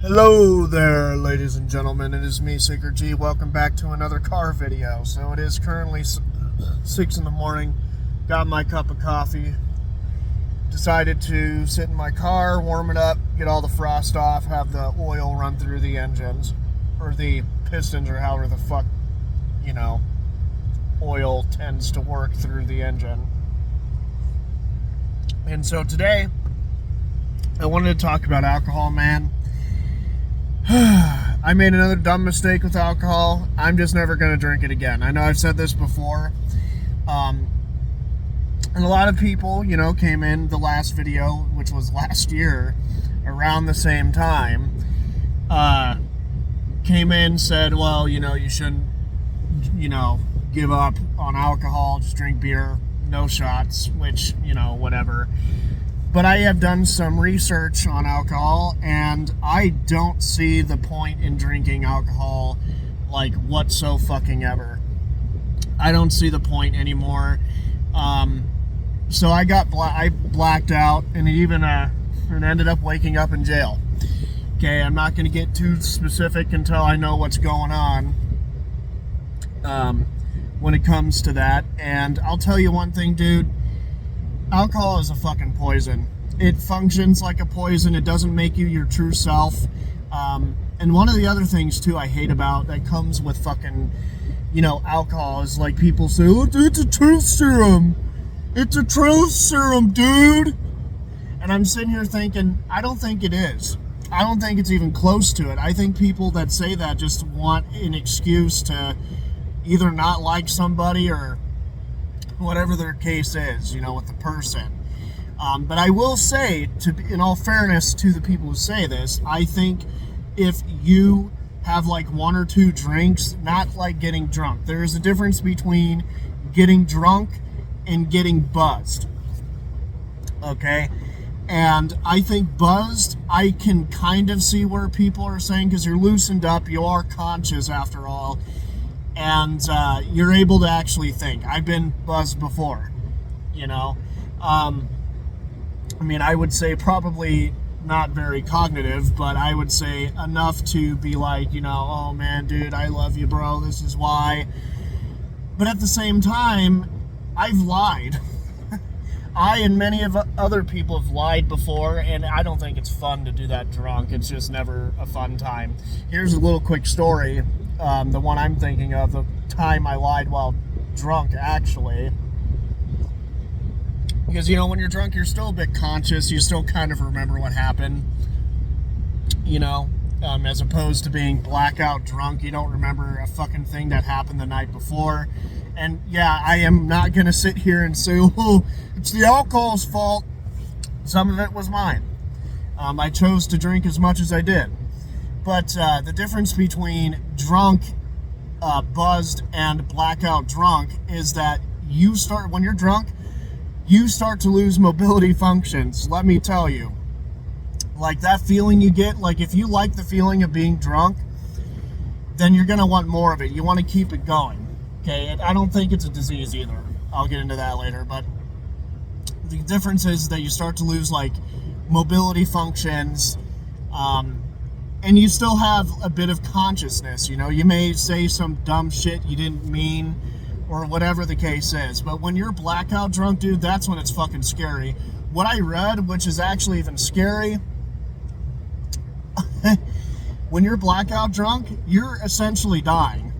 Hello there, ladies and gentlemen. It is me, Seeker G. Welcome back to another car video. So it is currently 6 in the morning. Got my cup of coffee. Decided to sit in my car, warm it up, get all the frost off, have the oil run through the engines, or the pistons, or however the fuck, oil tends to work through the engine. And so today, I wanted to talk about alcohol, man. I made another dumb mistake with alcohol. I'm just never going to drink it again. I know I've said this before. And a lot of people, came in the last video, which was last year, around the same time, came in, said, well, you shouldn't, give up on alcohol, just drink beer, no shots, which, whatever. But I have done some research on alcohol, and I don't see the point in drinking alcohol, whatsoever. I don't see the point anymore. So I blacked out, and and ended up waking up in jail. Okay, I'm not going to get too specific until I know what's going on when it comes to that. And I'll tell you one thing, dude. Alcohol is a fucking poison. It functions like a poison. It doesn't make you your true self. And one of the other things, too, I hate about that comes with fucking, alcohol is like people say, oh, it's a truth serum. It's a truth serum, dude. And I'm sitting here thinking, I don't think it is. I don't think it's even close to it. I think people that say that just want an excuse to either not like somebody or whatever their case is, with the person. But I will say, in all fairness to the people who say this, I think if you have one or two drinks, not getting drunk. There is a difference between getting drunk and getting buzzed. Okay? And I think buzzed, I can kind of see where people are saying, because you're loosened up, you are conscious after all, and you're able to actually think. I've been buzzed before, I would say probably not very cognitive, but I would say enough to be like, oh man, dude, I love you, bro, this is why. But at the same time, I've lied. I and many of other people have lied before, and I don't think it's fun to do that drunk. It's just never a fun time. Here's a little quick story. The one I'm thinking of, the time I lied while drunk, actually. Because, when you're drunk, you're still a bit conscious. You still kind of remember what happened, as opposed to being blackout drunk. You don't remember a fucking thing that happened the night before. And, yeah, I am not going to sit here and say, oh, it's the alcohol's fault. Some of it was mine. I chose to drink as much as I did. But the difference between drunk, buzzed, and blackout drunk is that when you're drunk, you start to lose mobility functions, let me tell you. That feeling you get, if you like the feeling of being drunk, then you're going to want more of it. You want to keep it going, okay? And I don't think it's a disease either. I'll get into that later, but the difference is that you start to lose, mobility functions, and you still have a bit of consciousness, You may say some dumb shit you didn't mean, or whatever the case is. But when you're blackout drunk, dude, that's when it's fucking scary. What I read, which is actually even scary, when you're blackout drunk, you're essentially dying.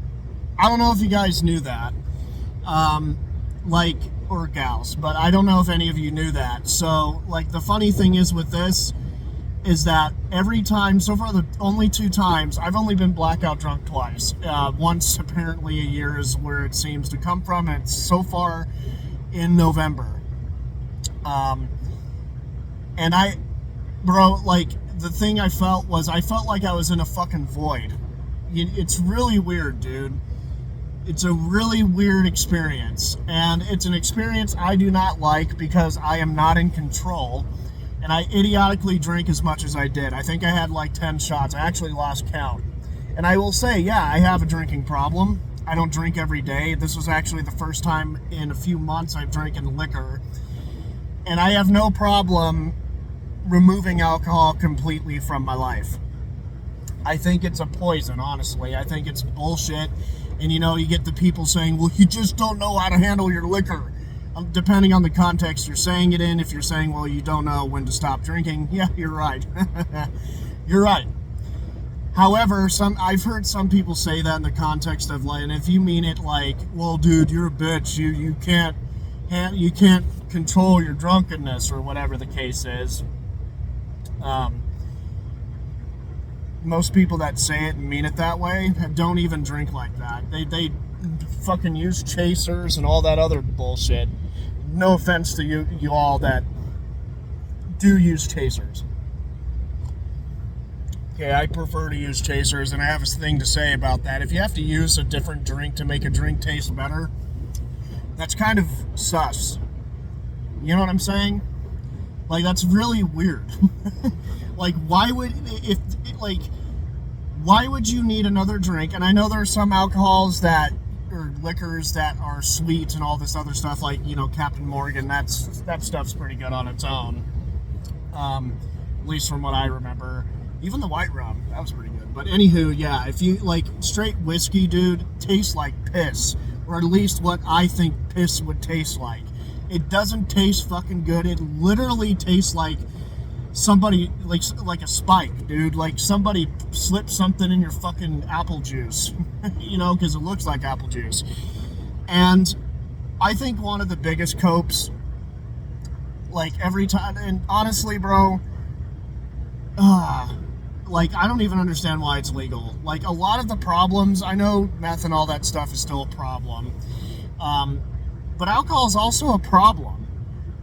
I don't know if you guys knew that. Or gals, but I don't know if any of you knew that. So, the funny thing is with this, is that every time, so far the only 2 times, I've only been blackout drunk twice. Once apparently a year is where it seems to come from, and it's so far in November. And the thing I felt like I was in a fucking void. It's really weird, dude. It's a really weird experience, and it's an experience I do not like because I am not in control. And I idiotically drank as much as I did. I think I had 10 shots. I actually lost count. And I will say, yeah, I have a drinking problem. I don't drink every day. This was actually the first time in a few months I've drank in liquor. And I have no problem removing alcohol completely from my life. I think it's a poison, honestly. I think it's bullshit. And, you know, you get the people saying, well, you just don't know how to handle your liquor. Depending on the context you're saying it in, if you're saying, well, you don't know when to stop drinking, yeah, you're right. You're right. However, I've heard some people say that in the context of, like, and if you mean it like, well, dude, you're a bitch, you can't control your drunkenness, or whatever the case is. Most people that say it and mean it that way don't even drink like that. They fucking use chasers and all that other bullshit. No offense to you all that do use chasers. Okay, I prefer to use chasers, and I have a thing to say about that. If you have to use a different drink to make a drink taste better, that's kind of sus. You know what I'm saying? Like, that's really weird. Like, why would you need another drink? And I know there are some alcohols or liquors that are sweet and all this other stuff, like, you know, Captain Morgan. That stuff's pretty good on its own. At least from what I remember. Even the white rum, that was pretty good. But anywho, yeah, if you, like, straight whiskey, dude, tastes like piss. Or at least what I think piss would taste like. It doesn't taste fucking good. It literally tastes like somebody, like a spike, dude. Like somebody slipped something in your fucking apple juice. You know, because it looks like apple juice. And I think one of the biggest copes, like, every time, and honestly, bro, like, I don't even understand why it's legal. Like, a lot of the problems, I know meth and all that stuff is still a problem. But alcohol is also a problem,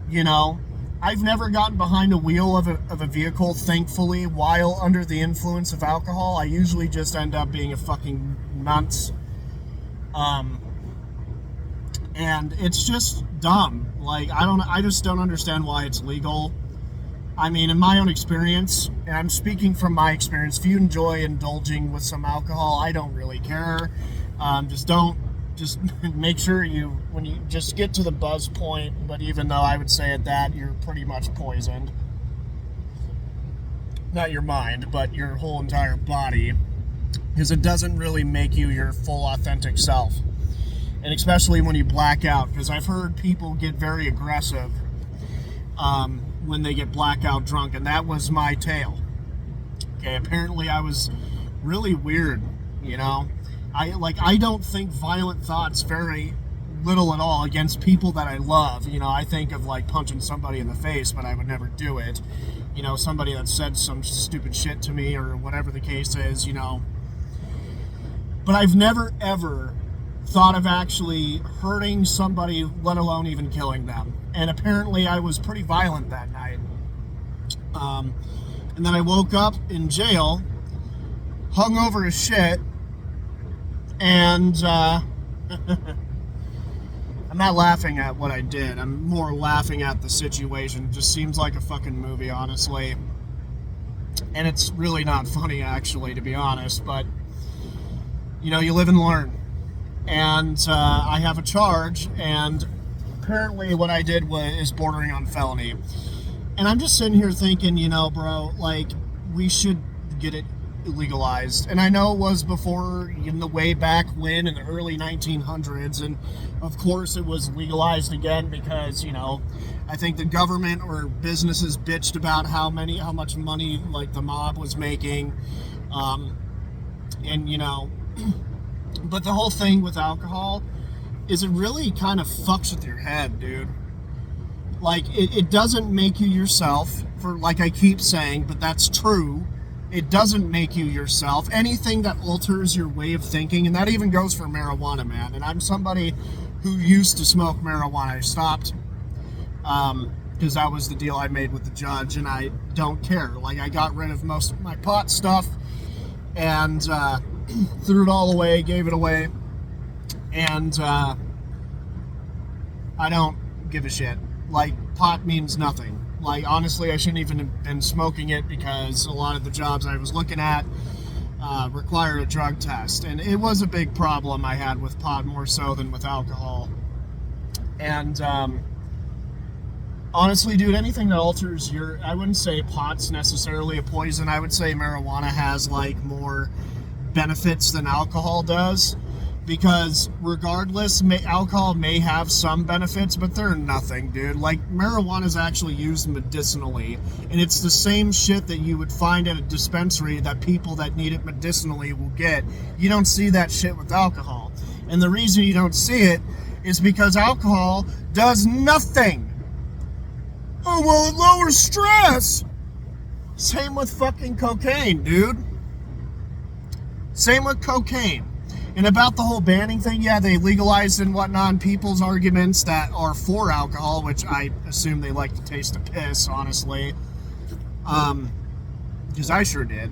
you know? I've never gotten behind a wheel of a vehicle, thankfully, while under the influence of alcohol. I usually just end up being a fucking nunce. And it's just dumb. Like, I just don't understand why it's legal. I mean, in my own experience, and I'm speaking from my experience, if you enjoy indulging with some alcohol, I don't really care. Just make sure when you just get to the buzz point, but even though I would say at that, you're pretty much poisoned. Not your mind, but your whole entire body, because it doesn't really make you your full authentic self. And especially when you black out, because I've heard people get very aggressive when they get blackout drunk, and that was my tale. Okay, apparently I was really weird, you know? I don't think violent thoughts very little at all against people that I love. You know, I think of, like, punching somebody in the face, but I would never do it. You know, somebody that said some stupid shit to me or whatever the case is, you know. But I've never, ever thought of actually hurting somebody, let alone even killing them. And apparently I was pretty violent that night. And then I woke up in jail, hungover as shit, and I'm not laughing at what I did. I'm more laughing at the situation. It just seems like a fucking movie, honestly. And it's really not funny, actually, to be honest. But, you know, you live and learn. And I have a charge, and apparently what I did is bordering on felony. And I'm just sitting here thinking, you know, bro, like, we should get it legalized. And I know it was before, in the way back when, in the early 1900s, and of course it was legalized again because, you know, I think the government or businesses bitched about how much money, like, the mob was making, and, you know, but the whole thing with alcohol is it really kind of fucks with your head, dude. Like, it doesn't make you yourself, for, like I keep saying, but that's true. It doesn't make you yourself. Anything that alters your way of thinking, and that even goes for marijuana, man. And I'm somebody who used to smoke marijuana. I stopped because that was the deal I made with the judge, and I don't care. Like, I got rid of most of my pot stuff and threw it all away, gave it away, and I don't give a shit. Like, pot means nothing. Like, honestly, I shouldn't even have been smoking it because a lot of the jobs I was looking at required a drug test. And it was a big problem I had with pot, more so than with alcohol. And Honestly, dude, anything that alters your, I wouldn't say pot's necessarily a poison. I would say marijuana has like more benefits than alcohol does, because regardless, alcohol may have some benefits, but they're nothing, dude. Like, marijuana is actually used medicinally, and it's the same shit that you would find at a dispensary that people that need it medicinally will get. You don't see that shit with alcohol, and the reason you don't see it is because alcohol does nothing. Oh, well, it lowers stress. Same with fucking cocaine, dude. Same with cocaine. And about the whole banning thing, yeah, they legalized and whatnot, and people's arguments that are for alcohol, which I assume they like the taste of piss, honestly. Because I sure did.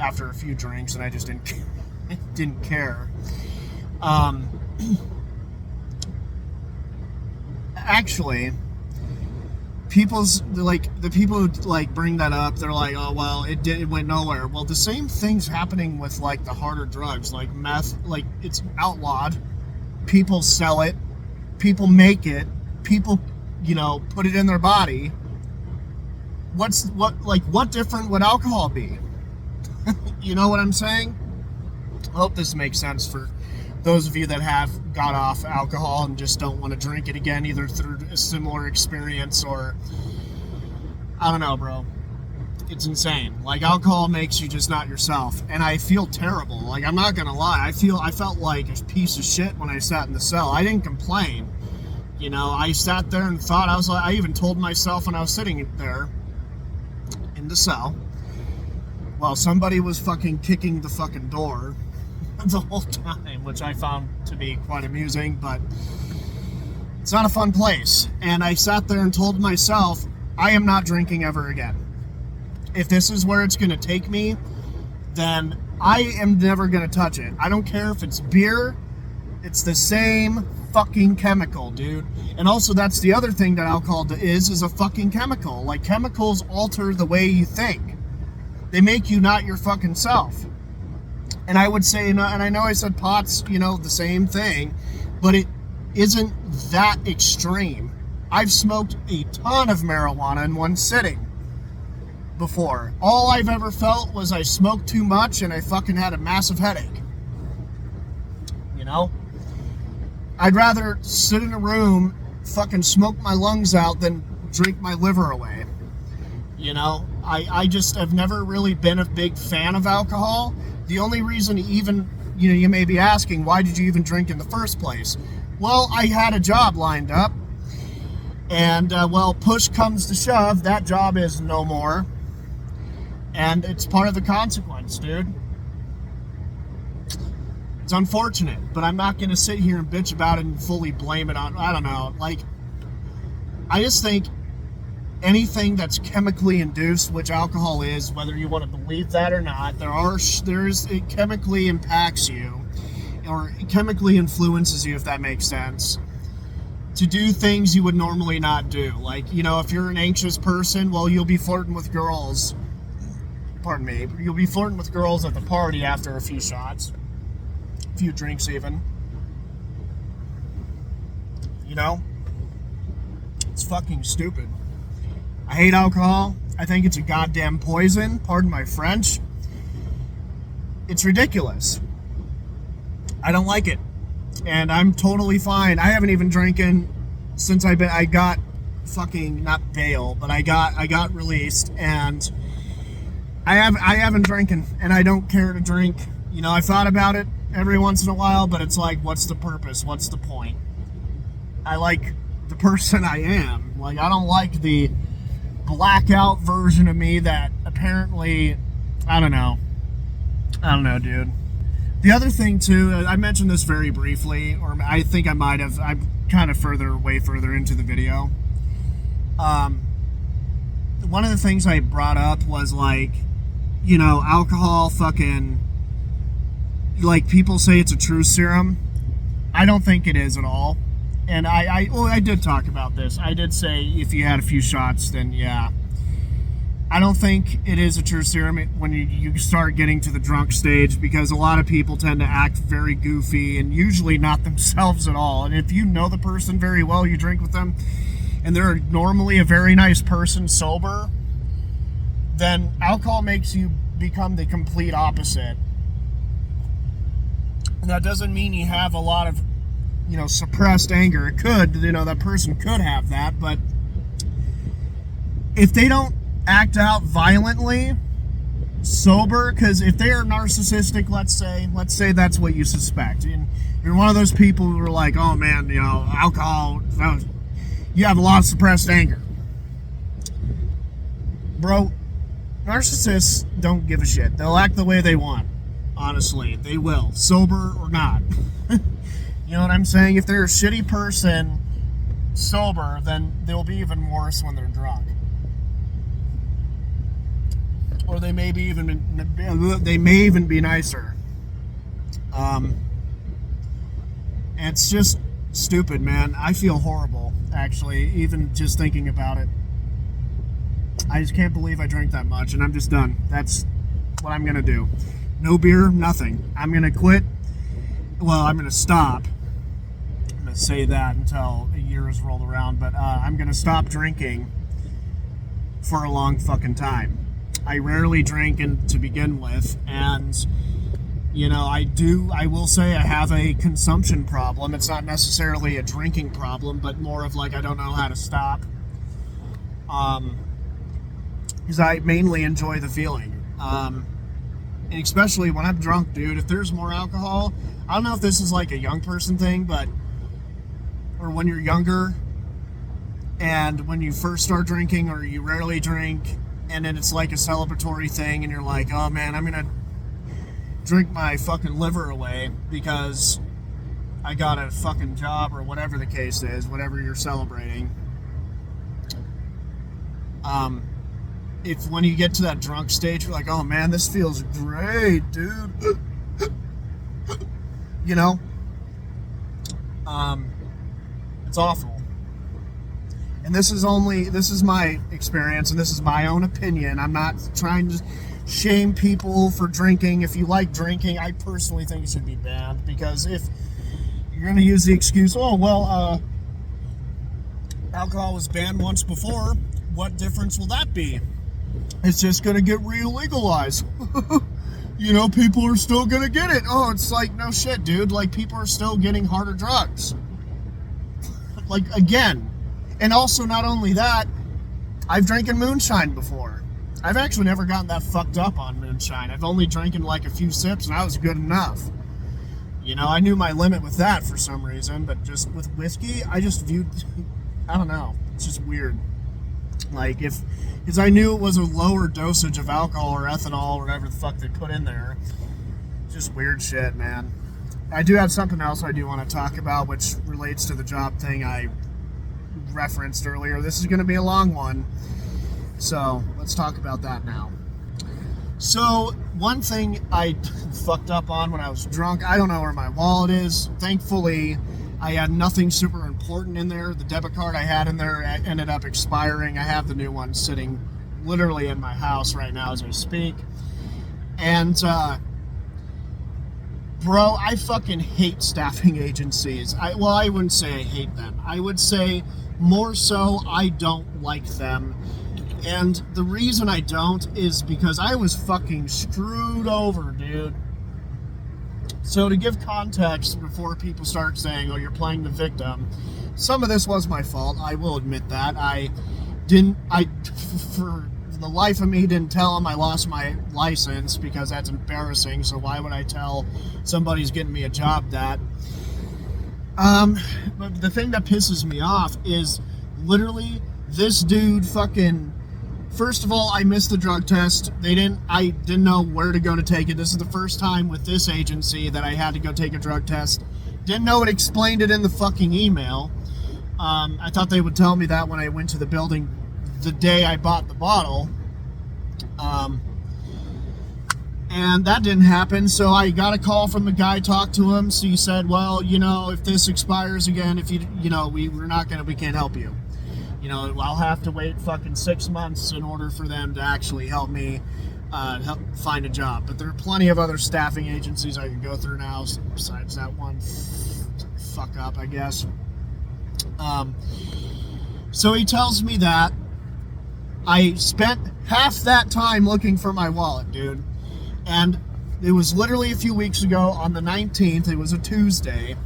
After a few drinks, and I just didn't care. Actually, the people who like bring that up, they're like, oh well, it went nowhere. Well, the same thing's happening with like the harder drugs, like meth. Like, it's outlawed, people sell it, people make it, people put it in their body. What different would alcohol be? You know what I'm saying? I hope this makes sense for those of you that have got off alcohol and just don't want to drink it again, either through a similar experience or, I don't know, bro. It's insane. Like, alcohol makes you just not yourself, and I feel terrible. Like, I'm not gonna lie. I felt like a piece of shit when I sat in the cell. I didn't complain. I sat there and thought, I even told myself when I was sitting there in the cell while somebody was fucking kicking the fucking door the whole time, which I found to be quite amusing, but it's not a fun place. And I sat there and told myself, I am not drinking ever again. If this is where it's going to take me, then I am never going to touch it. I don't care if it's beer, it's the same fucking chemical, dude. And also, that's the other thing that alcohol is a fucking chemical. Like, chemicals alter the way you think. They make you not your fucking self. And I would say, and I know I said pot's, the same thing, but it isn't that extreme. I've smoked a ton of marijuana in one sitting before. All I've ever felt was I smoked too much and I fucking had a massive headache. I'd rather sit in a room, fucking smoke my lungs out than drink my liver away. I just have never really been a big fan of alcohol. The only reason even, you may be asking, why did you even drink in the first place? Well, I had a job lined up, and, push comes to shove, that job is no more, and it's part of the consequence, dude. It's unfortunate, but I'm not going to sit here and bitch about it and fully blame it on, I don't know, I just think anything that's chemically induced, which alcohol is, whether you want to believe that or not, it chemically impacts you, or it chemically influences you, if that makes sense, to do things you would normally not do. Like, if you're an anxious person, well, you'll be flirting with girls. Pardon me. You'll be flirting with girls at the party after a few shots, a few drinks even. It's fucking stupid. I hate alcohol. I think it's a goddamn poison. Pardon my French. It's ridiculous. I don't like it. And I'm totally fine. I haven't even drinking since I got fucking, not bail, but I got released, and I haven't drinking, and I don't care to drink. I thought about it every once in a while, but it's like, what's the purpose? What's the point? I like the person I am. Like, I don't like the blackout version of me that apparently, I don't know, dude. The other thing too, I mentioned this very briefly, or I think I might have, I'm kind of way further into the video. One of the things I brought up was alcohol fucking, people say it's a truth serum. I don't think it is at all. And I did talk about this. I did say if you had a few shots, then yeah. I don't think it is a true serum when you start getting to the drunk stage, because a lot of people tend to act very goofy and usually not themselves at all. And if you know the person very well, you drink with them, and they're normally a very nice person sober, then alcohol makes you become the complete opposite. And that doesn't mean you have a lot of, suppressed anger. It could, that person could have that, but if they don't act out violently sober, because if they are narcissistic, let's say that's what you suspect, and you're one of those people who are like, oh man, alcohol, you have a lot of suppressed anger. Bro, narcissists don't give a shit. They'll act the way they want. Honestly, they will, sober or not. You know what I'm saying? If they're a shitty person sober, then they'll be even worse when they're drunk. Or they may even be nicer. It's just stupid, man. I feel horrible, actually, even just thinking about it. I just can't believe I drank that much, and I'm just done. That's what I'm gonna do. No beer, nothing. I'm gonna quit. Well, I'm gonna stop. I'm gonna say that until a year has rolled around, but I'm gonna stop drinking for a long fucking time. I rarely drink to begin with, and I will say I have a consumption problem. It's not necessarily a drinking problem, but more of like I don't know how to stop. Because I mainly enjoy the feeling. And especially when I'm drunk, dude, if there's more alcohol, I don't know if this is like a young person thing, or when you're younger, and when you first start drinking, or you rarely drink, and then it's like a celebratory thing, and you're like, oh man, I'm gonna drink my fucking liver away because I got a fucking job, or whatever the case is, whatever you're celebrating. If when you get to that drunk stage, you're like, oh man, this feels great, dude. It's awful. And this is my experience, and this is my own opinion. I'm not trying to shame people for drinking. If you like drinking, I personally think it should be banned, because if you're going to use the excuse, alcohol was banned once before, what difference will that be? It's just going to get re-legalized. People are still going to get it. Oh, it's like, no shit, dude. Like, people are still getting harder drugs. Like, again. And also, not only that, I've drinking moonshine before. I've actually never gotten that fucked up on moonshine. I've only drinking like a few sips, and I was good enough. I knew my limit with that for some reason, but just with whiskey, I just viewed, I don't know, it's just weird. Like, because I knew it was a lower dosage of alcohol or ethanol or whatever the fuck they put in there. Just weird shit, man. I do have something else I do want to talk about, which relates to the job thing I referenced earlier. This is going to be a long one, so let's talk about that now. So, one thing I fucked up on when I was drunk, I don't know where my wallet is. Thankfully, I had nothing super important in there. The debit card I had in there ended up expiring. I have the new one sitting literally in my house right now as I speak. And, bro, I fucking hate staffing agencies. I wouldn't say I hate them. I would say more so I don't like them. And the reason I don't is because I was fucking screwed over, dude. So to give context before people start saying, oh, you're playing the victim, some of this was my fault. I will admit that. For the life of me, didn't tell them I lost my license, because that's embarrassing. So why would I tell somebody's getting me a job that? But the thing that pisses me off is literally this dude fucking... First of all, I missed the drug test. I didn't know where to go to take it. This is the first time with this agency that I had to go take a drug test. Didn't know it explained it in the fucking email. I thought they would tell me that when I went to the building the day I bought the bottle. And that didn't happen, so I got a call from the guy, talked to him. So he said, well, if this expires again, we can't help you. I'll have to wait fucking 6 months in order for them to actually help me help find a job. But there are plenty of other staffing agencies I can go through now, besides that one fuck up, I guess. So he tells me that I spent half that time looking for my wallet, dude. And it was literally a few weeks ago on the 19th. It was a Tuesday.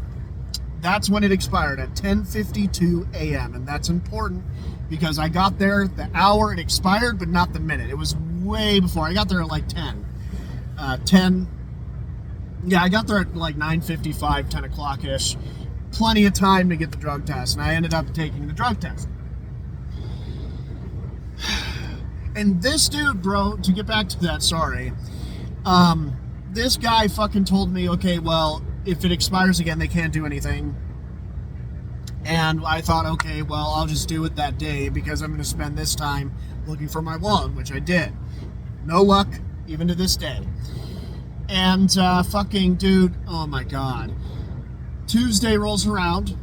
That's when it expired, at 10:52 a.m. And that's important because I got there the hour it expired, but not the minute. It was way before. I got there at like 10. Yeah, I got there at like 9:55, 10 o'clock-ish. Plenty of time to get the drug test, and I ended up taking the drug test. And this dude, bro, to get back to that, sorry. This guy fucking told me, okay, well, if it expires again, they can't do anything. And I thought, okay, well, I'll just do it that day because I'm going to spend this time looking for my wallet, which I did. No luck, even to this day. And fucking dude, oh my God. Tuesday rolls around.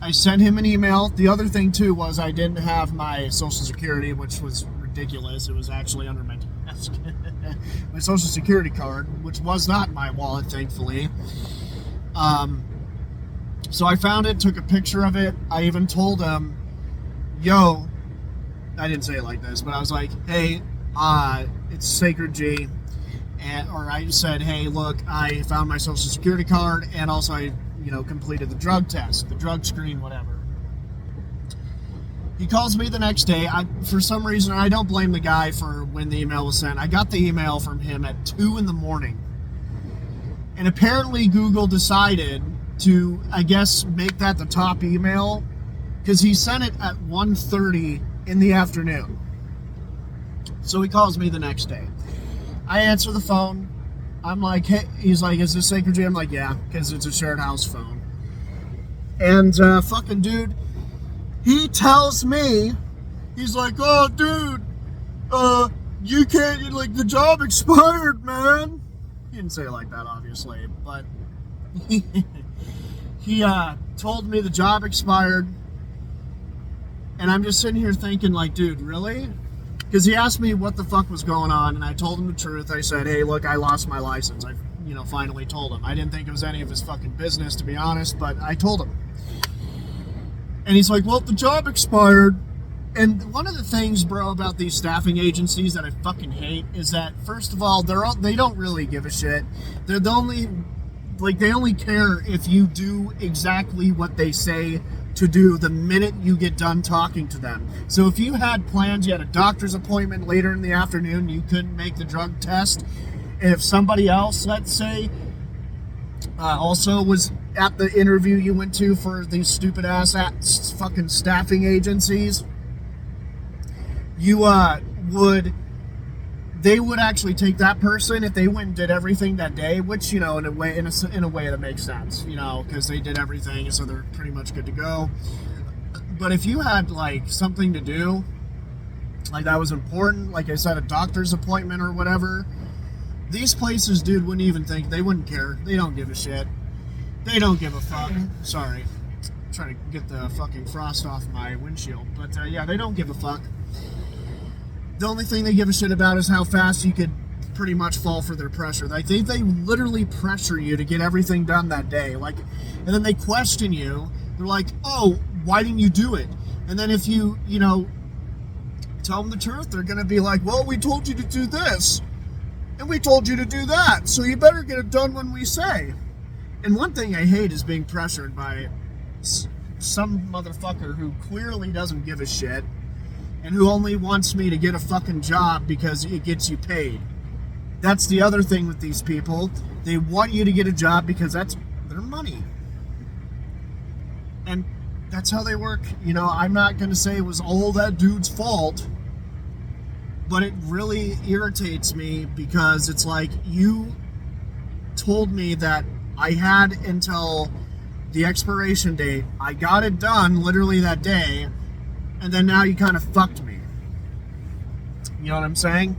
I sent him an email. The other thing, too, was I didn't have my Social Security, which was ridiculous. It was actually under my desk. My Social Security card, which was not in my wallet, thankfully. So I found it, took a picture of it. I even told him, yo, I didn't say it like this, but I was like, hey, it's Sacred G. Or I said, hey, look, I found my Social Security card, and also I, completed the drug test, the drug screen, whatever. He calls me the next day. For some reason, I don't blame the guy for when the email was sent. I got the email from him at 2 in the morning. And apparently Google decided to, I guess, make that the top email because he sent it at 1:30 in the afternoon. So he calls me the next day. I answer the phone. I'm like, hey, he's like, is this Sacred G? I'm like, yeah, because it's a shared house phone. And fucking dude, he tells me, he's like, oh, dude, you can't, like, the job expired, man. He didn't say it like that, obviously, but he told me the job expired. And I'm just sitting here thinking, like, dude, really? Because he asked me what the fuck was going on, and I told him the truth. I said, hey, look, I lost my license. I, finally told him. I didn't think it was any of his fucking business, to be honest, but I told him. And he's like, well, the job expired. And one of the things, bro, about these staffing agencies that I fucking hate is that, first of all, they don't really give a shit. They only care if you do exactly what they say to do the minute you get done talking to them. So if you had plans, you had a doctor's appointment later in the afternoon, you couldn't make the drug test, and if somebody else, let's say, also was at the interview you went to for these stupid ass fucking staffing agencies, they would actually take that person if they went and did everything that day, which, in a way that makes sense, because they did everything, so they're pretty much good to go. But if you had, like, something to do, like that was important, like I said, a doctor's appointment or whatever, these places, dude, wouldn't even think, they wouldn't care. They don't give a shit. They don't give a fuck. Sorry. I'm trying to get the fucking frost off my windshield. But, yeah, they don't give a fuck. The only thing they give a shit about is how fast you could pretty much fall for their pressure. Like, they literally pressure you to get everything done that day. Like, and then they question you. They're like, oh, why didn't you do it? And then if you tell them the truth, they're going to be like, well, we told you to do this. And we told you to do that. So you better get it done when we say. And one thing I hate is being pressured by some motherfucker who clearly doesn't give a shit. And who only wants me to get a fucking job because it gets you paid. That's the other thing with these people. They want you to get a job because that's their money. And that's how they work. I'm not going to say it was all that dude's fault. But it really irritates me because it's like, you told me that I had until the expiration date. I got it done literally that day. And then now you kind of fucked me. You know what I'm saying?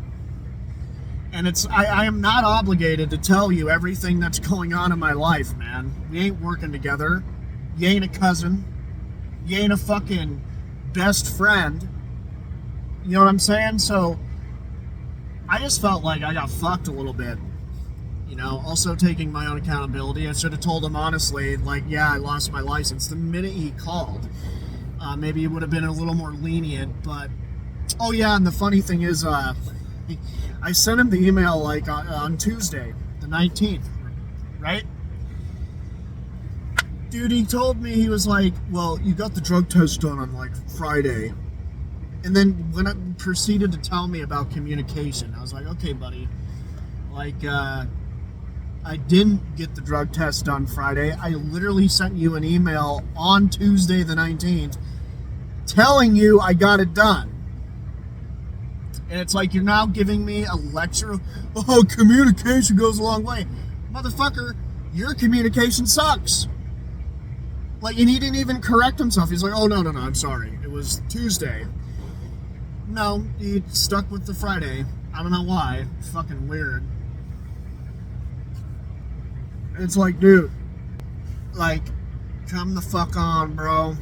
And I am not obligated to tell you everything that's going on in my life, man. We ain't working together. You ain't a cousin. You ain't a fucking best friend. You know what I'm saying? So, I just felt like I got fucked a little bit. Also taking my own accountability. I should have told him honestly, like, yeah, I lost my license the minute he called. maybe it would have been a little more lenient, but oh yeah, and the funny thing is, I sent him the email like on Tuesday, the 19th, right? Dude, he told me, he was like, well, you got the drug test done on like Friday. And then when I proceeded to tell me about communication, I was like, okay, buddy, like, I didn't get the drug test done Friday. I literally sent you an email on Tuesday the 19th telling you I got it done. And it's like, you're now giving me a lecture of, oh, communication goes a long way. Motherfucker, your communication sucks. Like, and he didn't even correct himself. He's like, oh, no, I'm sorry. It was Tuesday. No, he stuck with the Friday. I don't know why. Fucking weird. It's like, dude, like, come the fuck on, bro.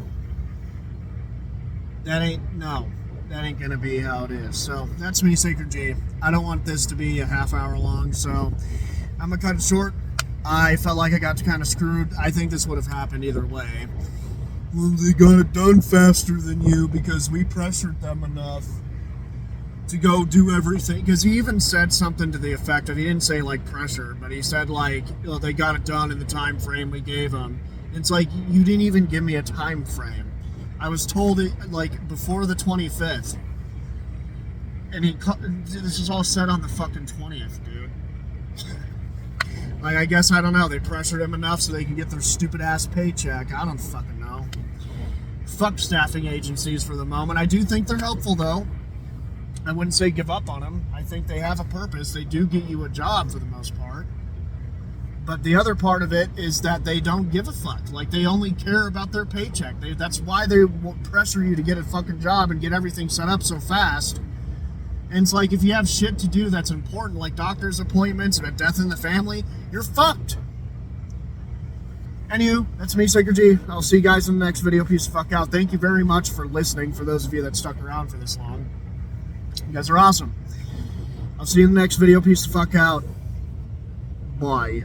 That ain't gonna be how it is. So that's me, Sacred G. I don't want this to be a half hour long, so I'm gonna cut it short. I felt like I got kind of screwed. I think this would have happened either way. Well, they got it done faster than you because we pressured them enough to go do everything. Because he even said something to the effect of, he didn't say like pressure, but he said like, oh, they got it done in the time frame we gave them. It's like, you didn't even give me a time frame. I was told it like before the 25th, and this is all said on the fucking 20th, dude. Like, I guess, I don't know, they pressured him enough so they can get their stupid ass paycheck. I don't fucking know. Fuck staffing agencies for the moment. I do think they're helpful though. I wouldn't say give up on them. I think they have a purpose. They do get you a job for the most part. But the other part of it is that they don't give a fuck. Like, they only care about their paycheck. That's why they pressure you to get a fucking job and get everything set up so fast. And it's like, if you have shit to do that's important, like doctor's appointments and a death in the family, you're fucked. Anywho, that's me, Sacred G. I'll see you guys in the next video. Peace the fuck out. Thank you very much for listening, for those of you that stuck around for this long. You guys are awesome. I'll see you in the next video. Peace the fuck out. Bye.